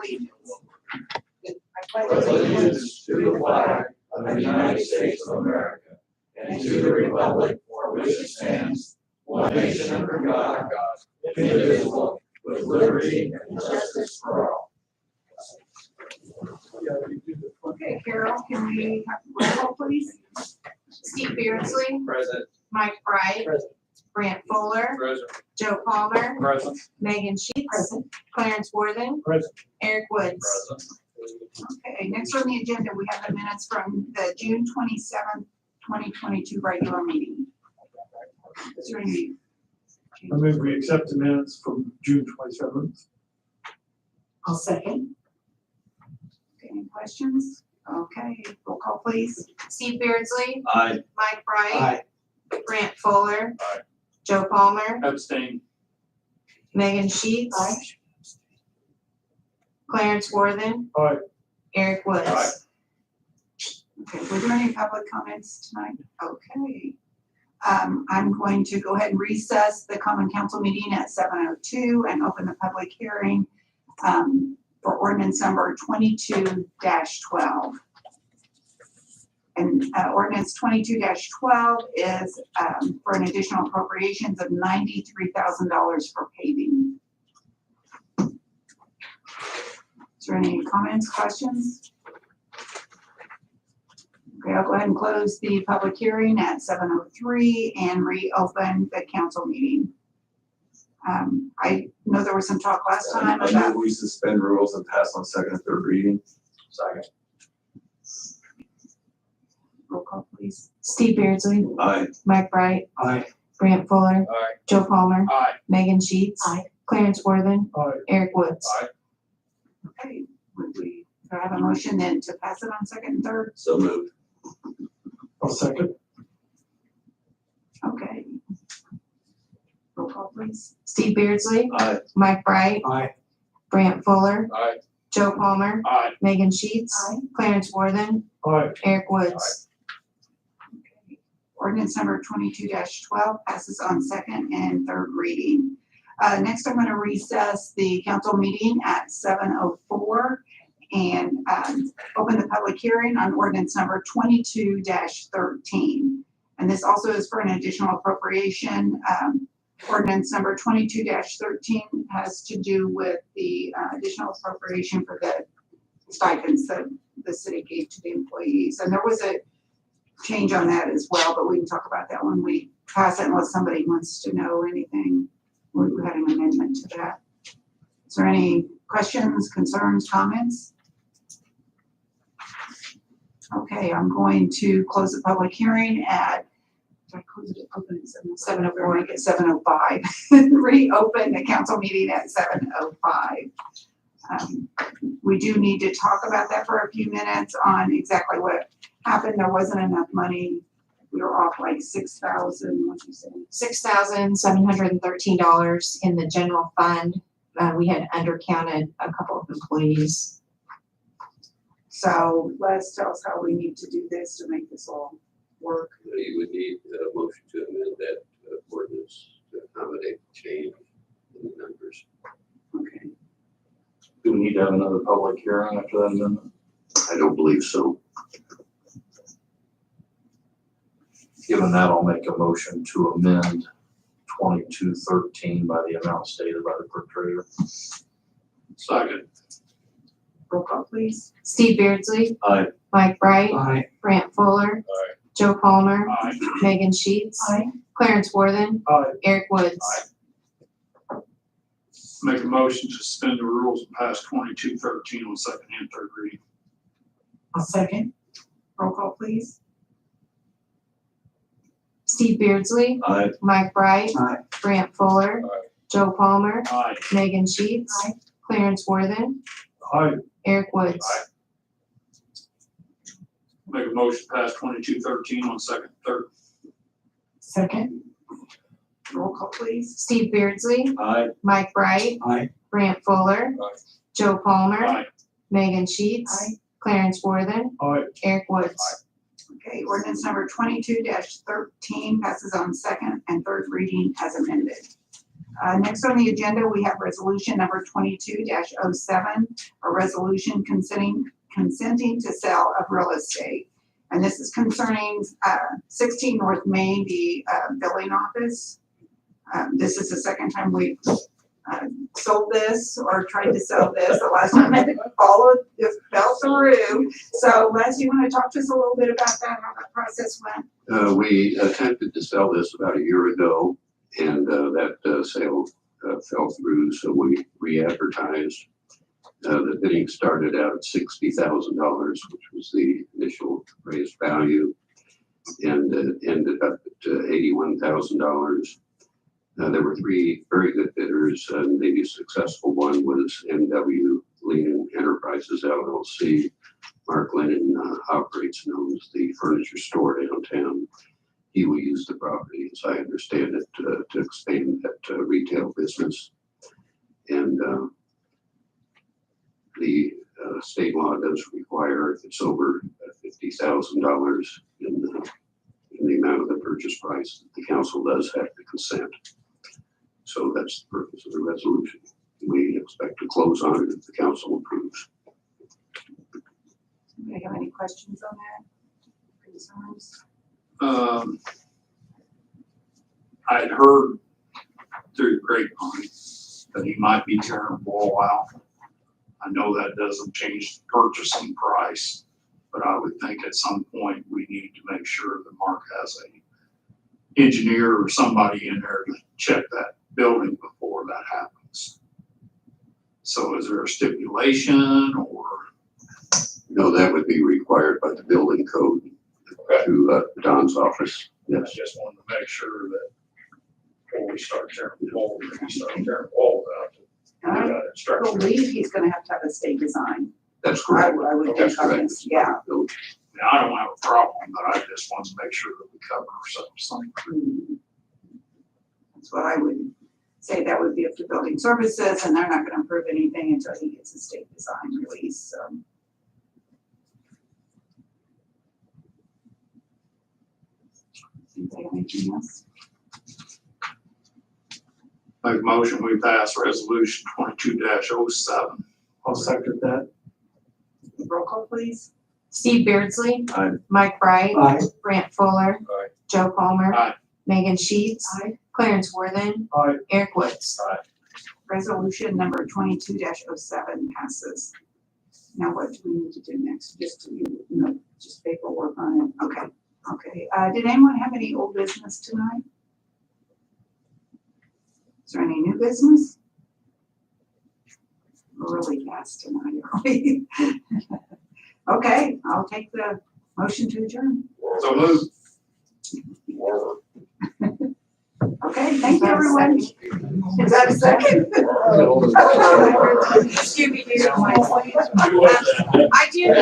allegiance. I pledge allegiance to the flag of the United States of America and to the republic for which it stands, one nation under God, indivisible, with liberty and justice for all. Okay, Carol, can we have roll call, please? Steve Beardsley, Present. Mike Bright, Present. Brant Fuller, Present. Joe Palmer, Present. Megan Sheets, Clarence Worthen, Present. Eric Woods. Okay, next on the agenda, we have the minutes from the June 27th, 2022 regular meeting. Is there any? I move we accept the minutes from June 27th. I'll second. Okay, any questions? Okay, roll call, please. Steve Beardsley, Aye. Mike Bright, Aye. Brant Fuller, Aye. Joe Palmer, Abstain. Megan Sheets, Clarence Worthen, Aye. Eric Woods. Aye. Okay, were there any public comments tonight? Okay. I'm going to go ahead and recess the common council meeting at 7:02 and open the public hearing for ordinance number 22-12. And ordinance 22-12 is for an additional appropriations of $93,000 for paving. Is there any comments, questions? Okay, I'll go ahead and close the public hearing at 7:03 and reopen the council meeting. I know there was some talk last time I about, move we suspend rules and pass on second and third reading. Second. roll call please. Steve Beardsley, Aye. Mike Bright, Aye. Brant Fuller, Aye. Joe Palmer, Aye. Megan Sheets, Clarence Worthen, Aye. Eric Woods. Aye. Okay, would we do I have a motion then to pass it on second and third? So moved. I'll second. Okay. Roll call please. Steve Beardsley, Aye. Mike Bright, Aye. Brant Fuller, Aye. Joe Palmer, Aye. Megan Sheets, Clarence Worthen, Aye. Eric Woods. Okay. Ordinance number 22-12 passes on second and third reading. Next, I'm going to recess the council meeting at 7:04 and open the public hearing on ordinance number 22-13. And this also is for an additional appropriation. Ordinance number 22-13 has to do with the additional appropriation for the stipends that the city gave to the employees. And there was a change on that as well, but we can talk about that when we pass it unless somebody wants to know anything. We had an amendment to that. Is there any questions, concerns, comments? Okay, I'm going to close the public hearing at, did I close it, open at 7:04, make it 7:05. Reopen the council meeting at 7:05. We do need to talk about that for a few minutes on exactly what happened. There wasn't enough money. We were off like 6,000, what'd you say? $6,713 in the general fund. We had undercounted a couple of employees. So Les, tell us how we need to do this to make this all work. You would need a motion to amend that ordinance to accommodate change in the numbers. Okay. Do we need to have another public hearing after that amendment? I don't believe so. Given that, I'll make a motion to amend 2213 by the amount stated by the clerk treasurer. Second. Roll call, please. Steve Beardsley, Aye. Mike Bright, Aye. Brant Fuller, Aye. Joe Palmer, Aye. Megan Sheets, Aye. Clarence Worthen, Aye. Eric Woods. Make a motion to suspend the rules and pass 2213 on second and third reading. I'll second. Roll call, please. Steve Beardsley, Aye. Mike Bright, Aye. Brant Fuller, Aye. Joe Palmer, Aye. Megan Sheets, Aye. Clarence Worthen, Aye. Eric Woods. Aye. Make a motion to pass 2213 on second and third. Second. Roll call, please. Steve Beardsley, Aye. Mike Bright, Aye. Brant Fuller, Aye. Joe Palmer, Aye. Megan Sheets, Aye. Clarence Worthen, Aye. Eric Woods. Okay, ordinance number 22-13 passes on second and third reading as amended. Next on the agenda, we have resolution number 22-07, a resolution consenting to sale of real estate. And this is concerning 16 North Main, the billing office. This is the second time we've sold this or tried to sell this. The last time I followed, it fell through. So Les, you want to talk to us a little bit about that, how that process went? We attempted to sell this about a year ago, and that sale fell through, so we re-advertised. The bidding started out at $60,000, which was the initial raised value, and ended up at $81,000. There were three very good bidders, and the successful one was NW Lennon Enterprises LLC. Mark Lennon operates and owns the furniture store downtown. He will use the property, as I understand it, to expand that retail business. And the state law does require, if it's over $50,000 in the amount of the purchase price, the council does have to consent. So that's the purpose of the resolution. We expect to close on it if the council approves. Do you have any questions on that? Concerns? I'd heard through the grapevine that he might be tearing the wall out. I know that doesn't change the purchasing price, but I would think at some point we need to make sure that Mark has a engineer or somebody in there to check that building before that happens. So is there a stipulation or? No, that would be required by the building code through Don's office. I Yes. just wanted to make sure that before we start tearing the wall, we start tearing walls out. We I got instructions. believe he's gonna have to have a state design. That's I correct. would think That's on correct. this, yeah. Now, I don't have a problem, but I just want to make sure that we cover something. That's what I would say, that would be up to building services, and they're not gonna approve anything until he gets a state design release, so. Anybody have anything else? Make a motion, we pass resolution 22-07. I'll second that. Roll call, please. Steve Beardsley. Aye. Mike Wright. Aye. Brant Fuller. Aye. Joe Palmer. Aye. Megan Sheets. Clarence Worthen. Aye. Eric Woods. Resolution number 22-07 passes. Now what do we need to do next? Just, just paperwork on it? Okay, okay. Did anyone have any old business tonight? Is there any new business? We're really fast tonight, are we? Okay, I'll take the motion to adjourn. So move. Okay, thank you, everyone. Is that a second? Scooby-Doo. I do.